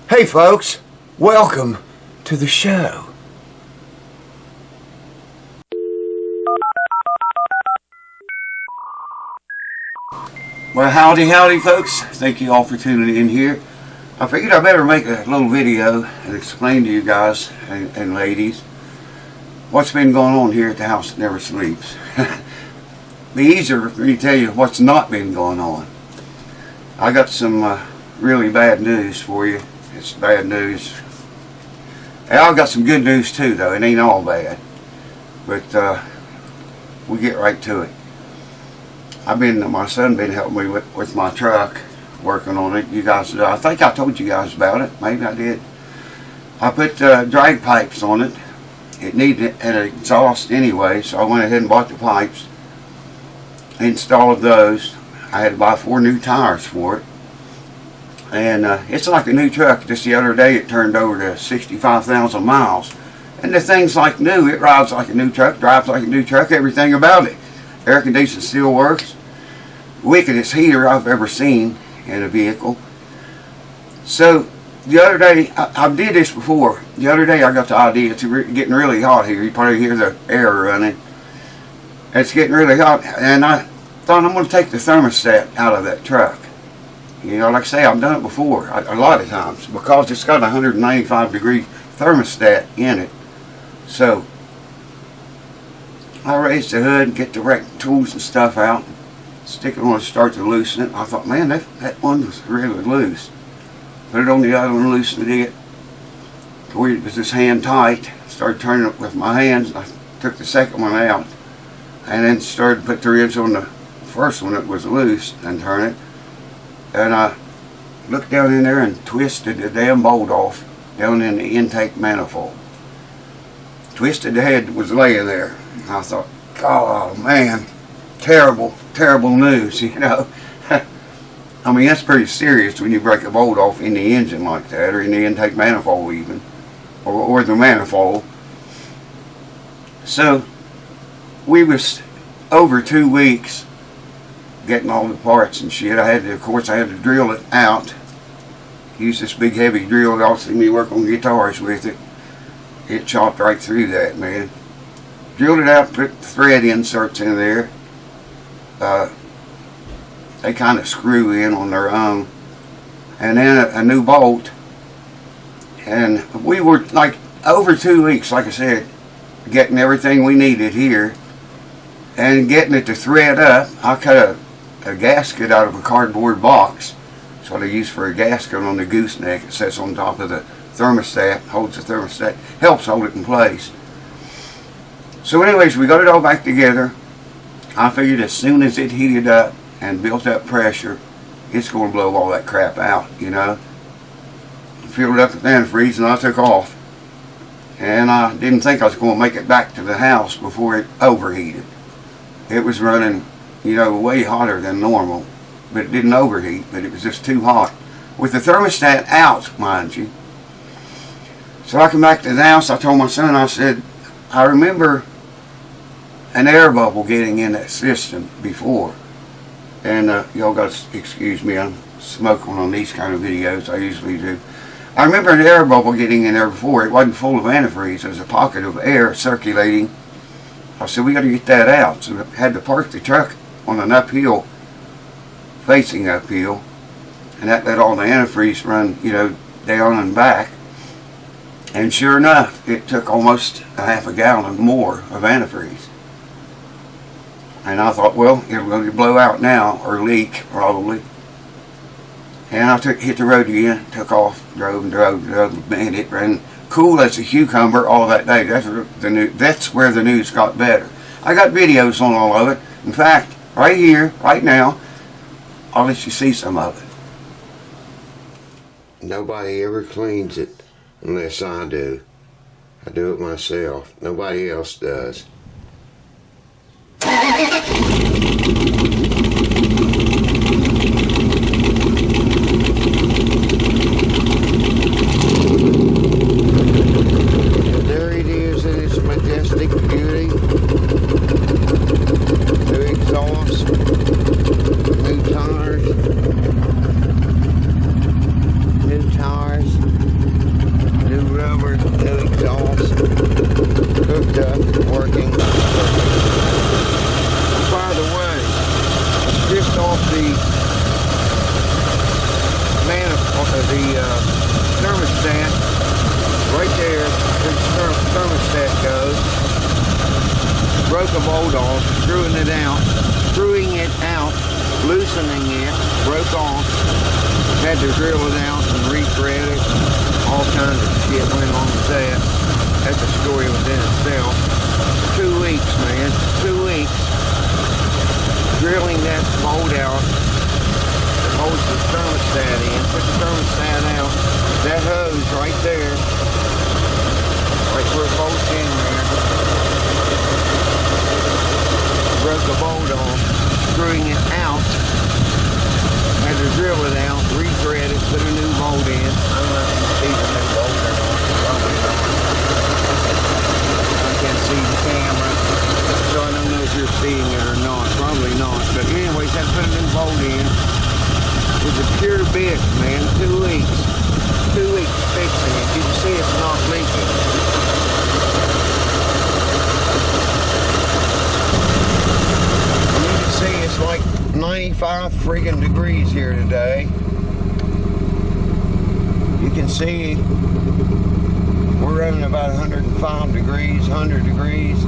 Hey folks, welcome to the show. Well, howdy folks. Thank you all for tuning in here. I figured I better make a little video and explain to you guys and ladies what's been going on here at the House That Never Sleeps. Be easier for me to tell you what's not been going on. I got some really bad news for you. It's bad news. And I've got some good news too, though. It ain't all bad. But we'll get right to it. My son been helping me with my truck, working on it. You guys, I think I told you guys about it. Maybe I did. I put drag pipes on it. It needed an exhaust anyway, so I went ahead and bought the pipes. Installed those. I had to buy 4 new tires for it. And it's like a new truck. Just the other day it turned over to 65,000 miles. And the thing's like new. It rides like a new truck, drives like a new truck, everything about it. Air conditioning still works. Wickedest heater I've ever seen in a vehicle. So the other day, I did this before. The other day I got the idea. It's getting really hot here. You probably hear the air running. It's getting really hot. And I thought I'm going to take the thermostat out of that truck. You know, like I say, I've done it before a lot of times because it's got a 195 degree thermostat in it. So I raised the hood and get the right tools and stuff out, stick it on and start to loosen it. I thought, man, that one was really loose. Put it on the other one, loosened it. It was just hand tight. Started turning it with my hands. I took the second one out and then started to put the ribs on the first one that was loose and turn it. And I looked down in there and twisted the damn bolt off down in the intake manifold. Twisted the head that was laying there. I thought, oh man, terrible news, you know. I mean, that's pretty serious when you break a bolt off in the engine like that, or in the intake manifold even, or the manifold. So we was over 2 weeks getting all the parts and shit. I had to drill it out. Use this big heavy drill. Y'all see me work on guitars with it. It chopped right through that, man. Drilled it out, put thread inserts in there. They kind of screw in on their own. And then a new bolt. And we were like over 2 weeks, like I said, getting everything we needed here. And getting it to thread up. I cut a gasket out of a cardboard box. That's what I use for a gasket on the gooseneck. It sits on top of the thermostat, holds the thermostat, helps hold it in place. So anyways, we got it all back together. I figured as soon as it heated up and built up pressure, it's going to blow all that crap out, you know. Filled it up with antifreeze and I took off. And I didn't think I was going to make it back to the house before it overheated. It was running, you know, way hotter than normal. But it didn't overheat, but it was just too hot. With the thermostat out, mind you. So I come back to the house, I told my son, I said, I remember an air bubble getting in that system before. And y'all got to excuse me, I'm smoking on these kind of videos, I usually do. I remember an air bubble getting in there before. It wasn't full of antifreeze, there was a pocket of air circulating. I said, we got to get that out. So I had to park the truck on an uphill, facing uphill, and that let all the antifreeze run, you know, down and back. And sure enough, it took almost a half a gallon more of antifreeze. And I thought, well, it'll going to blow out now, or leak, probably. And I hit the road again, took off, drove, man, it ran cool as a cucumber all that day. That's where the news got better. I got videos on all of it. In fact, right here, right now, I'll let you see some of it. Nobody ever cleans it unless I do. I do it myself. Nobody else does. There it is in its majestic beauty. The exhaust, new tires, new tires, new rubber, new exhaust, hooked up, working. By the way, stripped off the thermostat right there. The thermostat goes. Broke a bolt off, screwing it out, loosening it, broke off. Had to drill it out and re-thread it. All kinds of shit went on with that. That's a story within itself. 2 weeks, man. 2 weeks. Drilling that bolt out that holds the thermostat in. Put the thermostat out. That hose right there. Right where it bolts in there. Broke the bolt off. Screwing it out. Had to drill it out, re-thread it, put a new bolt in. I don't know if you see the new bolt or not. Probably not. I can't see the camera, so I don't know if you're seeing it or not. Probably not. But anyways, had to put a new bolt in. It was a pure bitch, man. 2 weeks. 2 weeks fixing it. You can see it's not leaking. You can see it's like 95 freaking degrees here today. You can see we're running about 105 degrees, 100 degrees.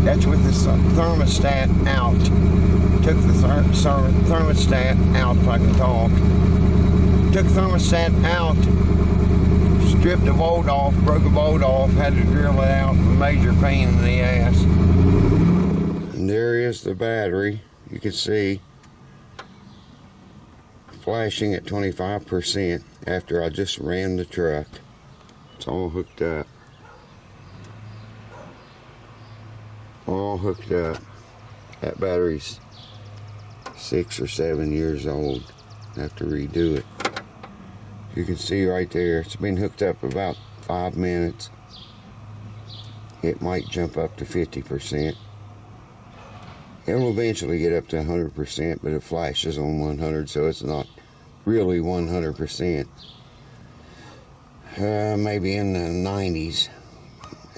That's with the thermostat out. Took the thermostat out, if I can talk. Took the thermostat out, stripped the bolt off, broke a bolt off, had to drill it out, major pain in the ass. And there is the battery. You can see flashing at 25% after I just ran the truck. It's all hooked up. All hooked up. That battery's 6 or 7 years old. I have to redo it. You can see right there, it's been hooked up about 5 minutes. It might jump up to 50%. It'll eventually get up to 100%, but it flashes on 100, so it's not really 100%. Maybe in the 90s.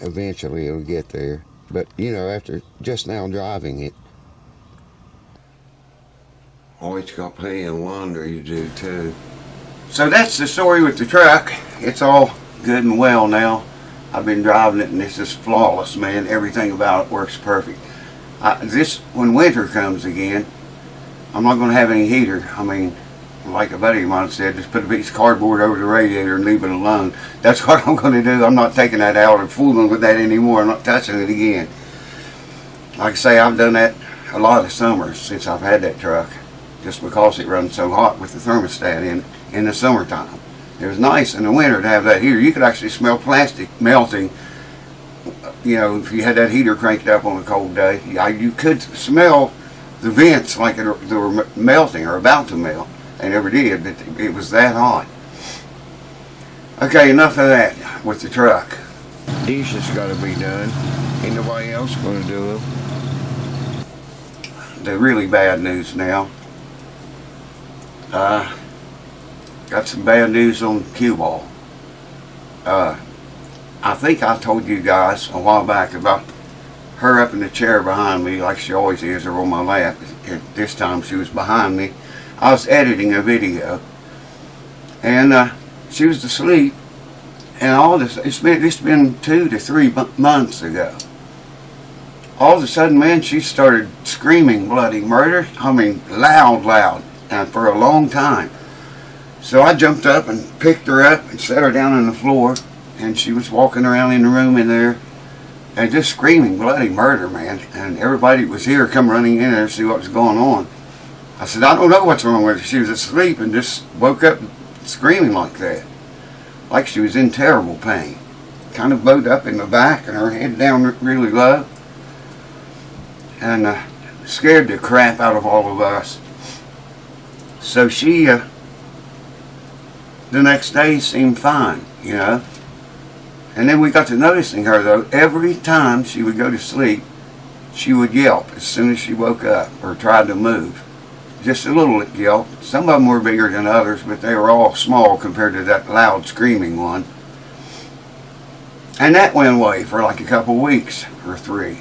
Eventually it'll get there. But, you know, after just now driving it. Oh, it's got plenty of laundry to do, too. So that's the story with the truck. It's all good and well now. I've been driving it, and it's just flawless, man. Everything about it works perfect. When winter comes again, I'm not going to have any heater. I mean, like a buddy of mine said, just put a piece of cardboard over the radiator and leave it alone. That's what I'm going to do. I'm not taking that out and fooling with that anymore. I'm not touching it again. Like I say, I've done that a lot of summers since I've had that truck, just because it runs so hot with the thermostat in the summertime. It was nice in the winter to have that heater. You could actually smell plastic melting. You know, if you had that heater cranked up on a cold day, you could smell the vents like they were melting or about to melt. They never did, but it was that hot. Okay, enough of that with the truck. Dishes got to be done. Ain't nobody else going to do them. The really bad news now. Got some bad news on cue ball. I think I told you guys a while back about her up in the chair behind me, like she always is, or on my lap. This time she was behind me. I was editing a video, and she was asleep, and all this, it's been 2 to 3 months ago. All of a sudden, man, she started screaming bloody murder. I mean, loud, and for a long time. So I jumped up and picked her up and set her down on the floor, and she was walking around in the room in there and just screaming bloody murder, man. And everybody that was here come running in there to see what was going on. I said, I don't know what's wrong with her. She was asleep and just woke up screaming like that, like she was in terrible pain. Kind of bowed up in the back and her head down really low, and scared the crap out of all of us. So she, the next day seemed fine, you know. And then we got to noticing her, though, every time she would go to sleep, she would yelp as soon as she woke up or tried to move. just a little yelp. Some of them were bigger than others, but they were all small compared to that loud screaming one. And that went away for like a couple weeks or 3.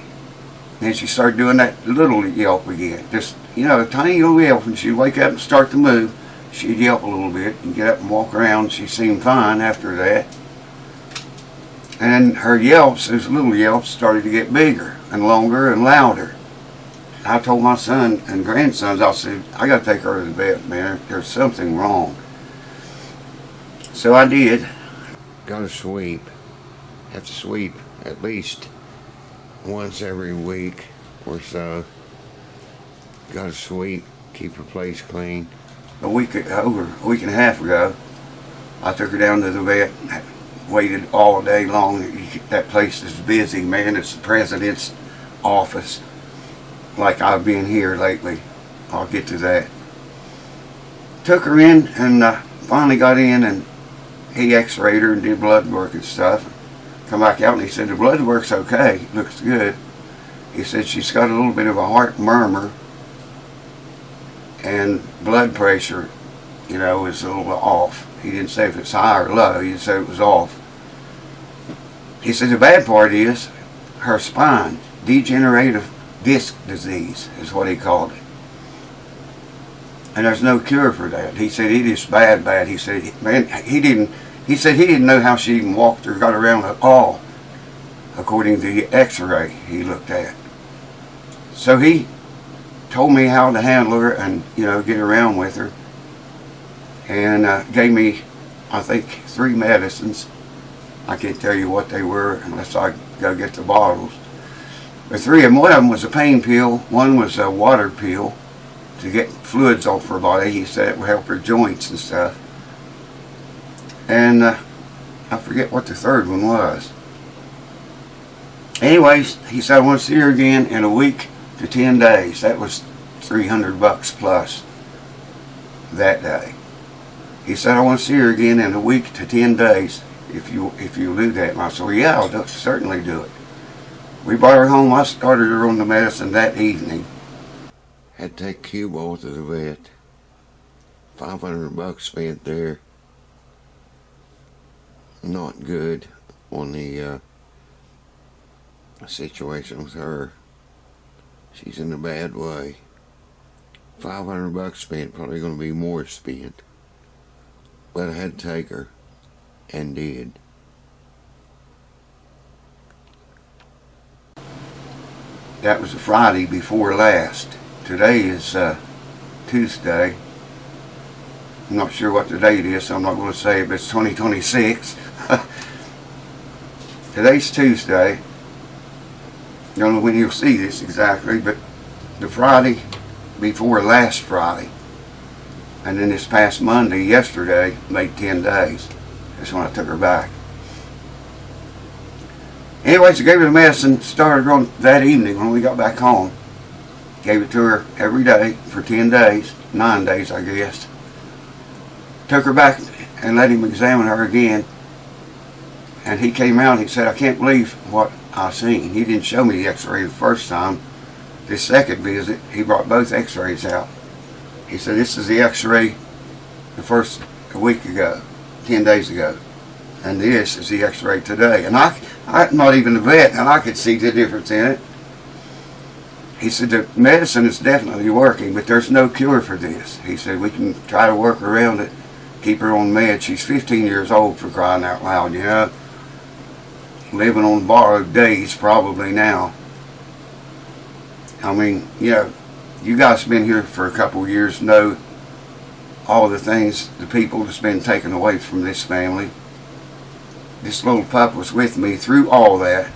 Then she started doing that little yelp again. Just, a tiny little yelp. And she'd wake up and start to move. She'd yelp a little bit and get up and walk around. She seemed fine after that. And her yelps, those little yelps, started to get bigger and longer and louder. I told my son and grandsons, I said, I got to take her to the vet, man. There's something wrong. So I did. Got to sweep. Have to sweep at least once every week or so. Got to sweep, keep her place clean. Over a week and a half ago, I took her down to the vet. Waited all day long. That place is busy, man. It's the president's office. Like I've been here lately. I'll get to that. Took her in and finally got in, and he x-rayed her and did blood work and stuff. Come back out and he said the blood work's okay. Looks good. He said she's got a little bit of a heart murmur, and blood pressure, is a little off. He didn't say if it's high or low. He said it was off. He said the bad part is her spine, degenerative disc disease is what he called it. And there's no cure for that. He said it is bad. He said, man, he didn't know how she even walked or got around at all, according to the x-ray he looked at. So he told me how to handle her and, get around with her. And gave me, I think, 3 medicines. I can't tell you what they were unless I go get the bottles. But 3 of them, one of them was a pain pill, one was a water pill to get fluids off her body. He said it would help her joints and stuff. And I forget what the 3rd one was. Anyways, he said I want to see her again in a week to 10 days. That was $300 plus that day. He said I want to see her again in a week to 10 days if you do that. And I said, well, yeah, I'll certainly do it. We brought her home. I started her on the medicine that evening. Had to take Q-Ball to the vet. $500 spent there. Not good on the situation with her. She's in a bad way. $500 spent, probably going to be more spent. But I had to take her, and did. That was a Friday before last. Today is Tuesday. I'm not sure what the date is, so I'm not going to say it, but it's 2026. Today's Tuesday. I don't know when you'll see this exactly, but the Friday before last Friday, and then this past Monday, yesterday, made 10 days. That's when I took her back. Anyways, I gave her the medicine, started on that evening when we got back home. Gave it to her every day for 10 days, 9 days I guess. Took her back and let him examine her again. And he came out and he said, I can't believe what I seen. He didn't show me the x-ray the first time. This second visit, he brought both x-rays out. He said, this is the x-ray a week ago, 10 days ago. And this is the x-ray today. And I'm not even a vet, and I could see the difference in it. He said, the medicine is definitely working, but there's no cure for this. He said, we can try to work around it, keep her on meds. She's 15 years old, for crying out loud, living on borrowed days probably now. I mean, you guys have been here for a couple of years, know all the things, the people that's been taken away from this family. This little pup was with me through all that.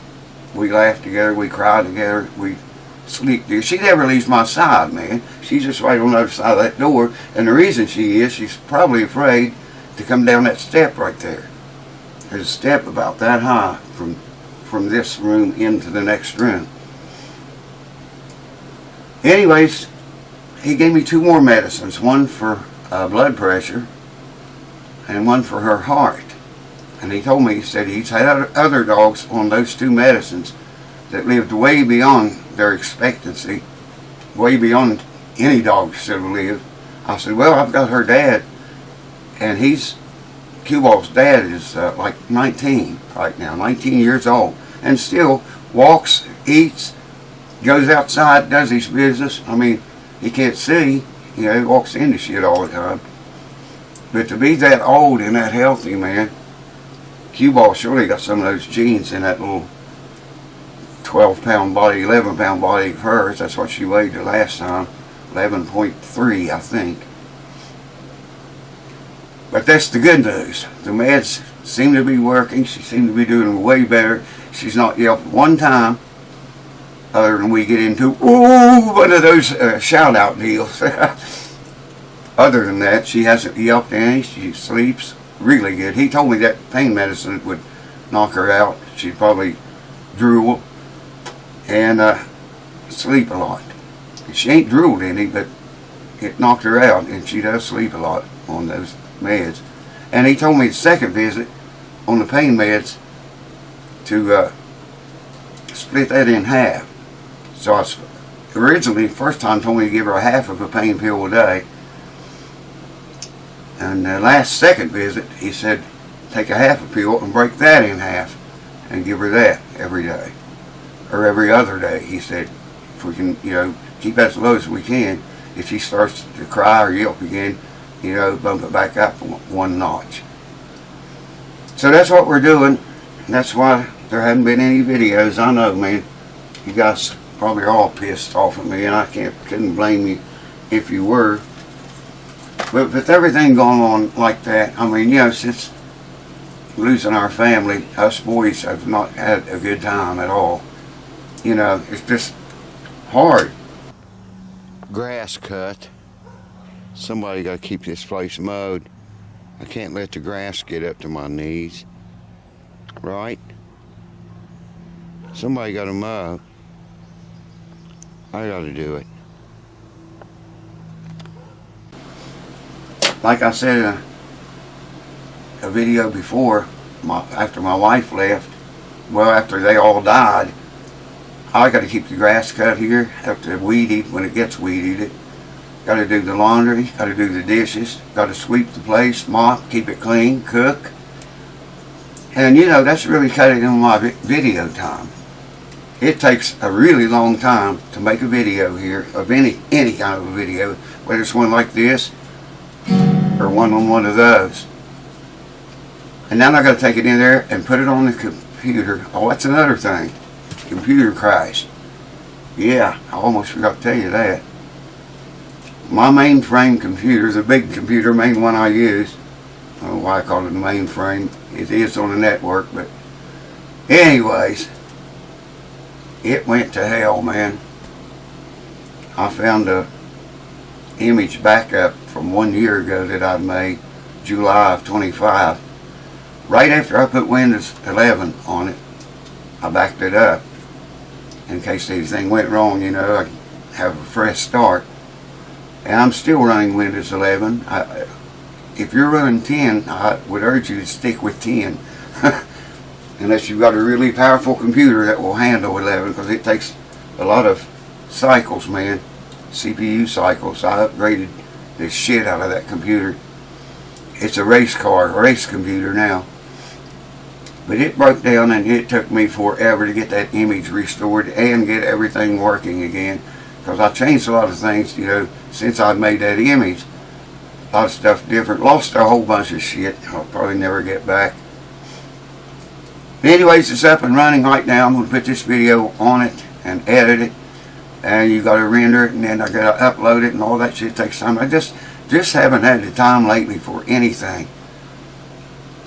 We laughed together, we cried together, we sleep together. She never leaves my side, man. She's just right on the other side of that door. And the reason she's probably afraid to come down that step right there. There's a step about that high from this room into the next room. Anyways, he gave me 2 more medicines, one for blood pressure and one for her heart. And he told me, he said he's had other dogs on those 2 medicines that lived way beyond their expectancy, way beyond any dog should have lived. I said, well, I've got her dad, and Q-Ball's dad is like 19 right now, 19 years old, and still walks, eats, goes outside, does his business. I mean, he can't see, he walks into shit all the time. But to be that old and that healthy, man, Q-Ball surely got some of those genes in that little 12-pound body, 11-pound body of hers. That's what she weighed the last time, 11.3, I think. But that's the good news. The meds seem to be working. She seemed to be doing way better. She's not yelped one time, other than we get into, ooh, one of those shout-out deals. Other than that, she hasn't yelped any. She sleeps really good. He told me that pain medicine would knock her out. She'd probably drool and sleep a lot. She ain't drooled any, but it knocked her out, and she does sleep a lot on those meds. And he told me the second visit on the pain meds to split that in half. So I originally, first time, told me to give her a half of a pain pill a day. And the second visit, he said, take a half a pill and break that in half and give her that every day. Or every other day, he said, if we can, keep that as low as we can. If she starts to cry or yelp again, bump it back up one notch. So that's what we're doing. That's why there haven't been any videos. I know, man. You guys probably are all pissed off at me, and I couldn't blame you if you were. But with everything going on like that, I mean, since losing our family, us boys have not had a good time at all. It's just hard. Grass cut. Somebody got to keep this place mowed. I can't let the grass get up to my knees. Right? Somebody got to mow. I got to do it. Like I said in a video before, after my wife left, well, after they all died, I got to keep the grass cut here, have to weed eat when it gets weed eated. Got to do the laundry, got to do the dishes, got to sweep the place, mop, keep it clean, cook. And that's really cutting on my video time. It takes a really long time to make a video here of any kind of a video, whether it's one like this or one on one of those. And now I got to take it in there and put it on the computer. Oh, that's another thing. Computer crashed. Yeah, I almost forgot to tell you that. My mainframe computer is a big computer, main one I use. I don't know why I call it a mainframe. It is on the network, but anyways, it went to hell, man. I found a image backup from 1 year ago that I made, July of 25. Right after I put Windows 11 on it, I backed it up in case anything went wrong, I could have a fresh start. And I'm still running Windows 11. If you're running 10, I would urge you to stick with 10. Unless you've got a really powerful computer that will handle 11, because it takes a lot of cycles, man. CPU cycles. I upgraded the shit out of that computer. It's a race computer now. But it broke down, and it took me forever to get that image restored and get everything working again. Because I changed a lot of things, since I made that image. A lot of stuff different. Lost a whole bunch of shit I'll probably never get back. Anyways, it's up and running right now. I'm going to put this video on it and edit it. And you got to render it, and then I got to upload it, and all that shit takes time. I just haven't had the time lately for anything.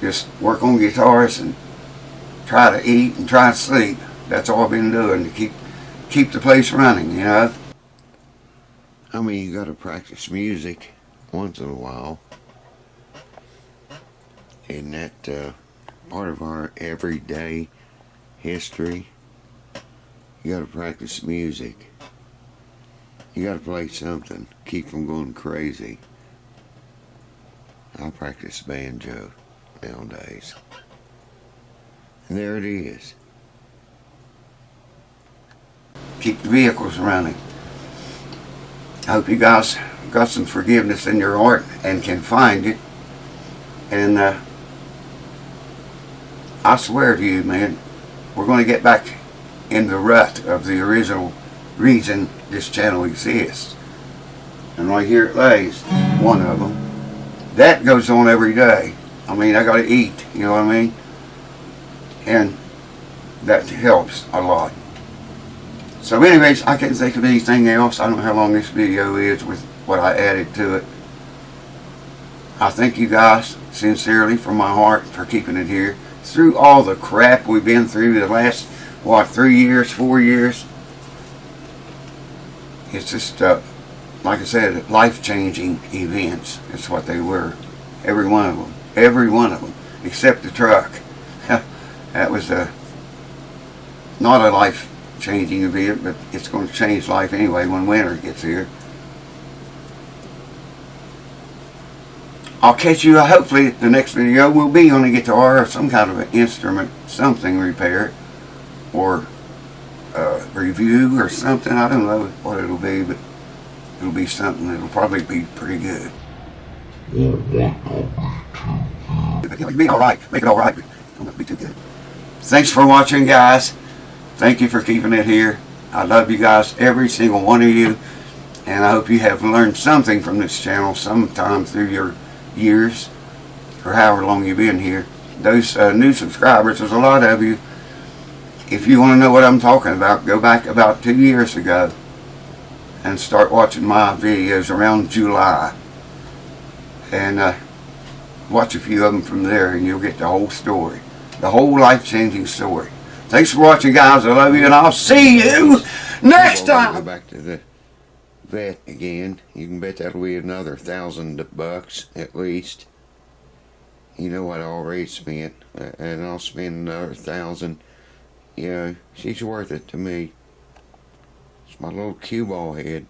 Just work on guitars and try to eat and try to sleep. That's all I've been doing to keep the place running, I mean, you got to practice music once in a while. Isn't that part of our everyday history? You got to practice music. You got to play something. Keep from going crazy. I practice banjo nowadays. And there it is. Keep the vehicles running. I hope you guys got some forgiveness in your heart and can find it. And I swear to you, man, we're going to get back in the rut of the original reason this channel exists. And right here it lays, one of them. That goes on every day. I mean, I got to eat, you know what I mean? And that helps a lot. So anyways, I can't think of anything else. I don't know how long this video is with what I added to it. I thank you guys sincerely from my heart for keeping it here. Through all the crap we've been through the last, what, 3 years, 4 years. It's just, like I said, life-changing events. That's what they were. Every one of them. Every one of them. Except the truck. That was not a life-changing event, but it's going to change life anyway when winter gets here. I'll catch you, hopefully the next video will be on a guitar or some kind of an instrument, something repaired, or review or something. I don't know what it'll be, but it'll be something that'll probably be pretty good. It'll be alright, make it alright, but don't have to be too good. Thanks for watching, guys. Thank you for keeping it here. I love you guys, every single one of you, and I hope you have learned something from this channel sometime through your years, or however long you've been here. Those new subscribers, there's a lot of you. If you want to know what I'm talking about, go back about 2 years ago and start watching my videos around July, and watch a few of them from there, and you'll get the whole story, the whole life-changing story. Thanks for watching, guys. I love you, and I'll see you next time. Go back to the vet again. You can bet that'll be another $1,000 at least. You know what I already spent, and I'll spend another $1,000. You know, she's worth it to me. It's my little cue ball head.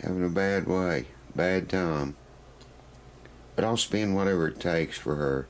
Having a bad way, bad time. But I'll spend whatever it takes for her.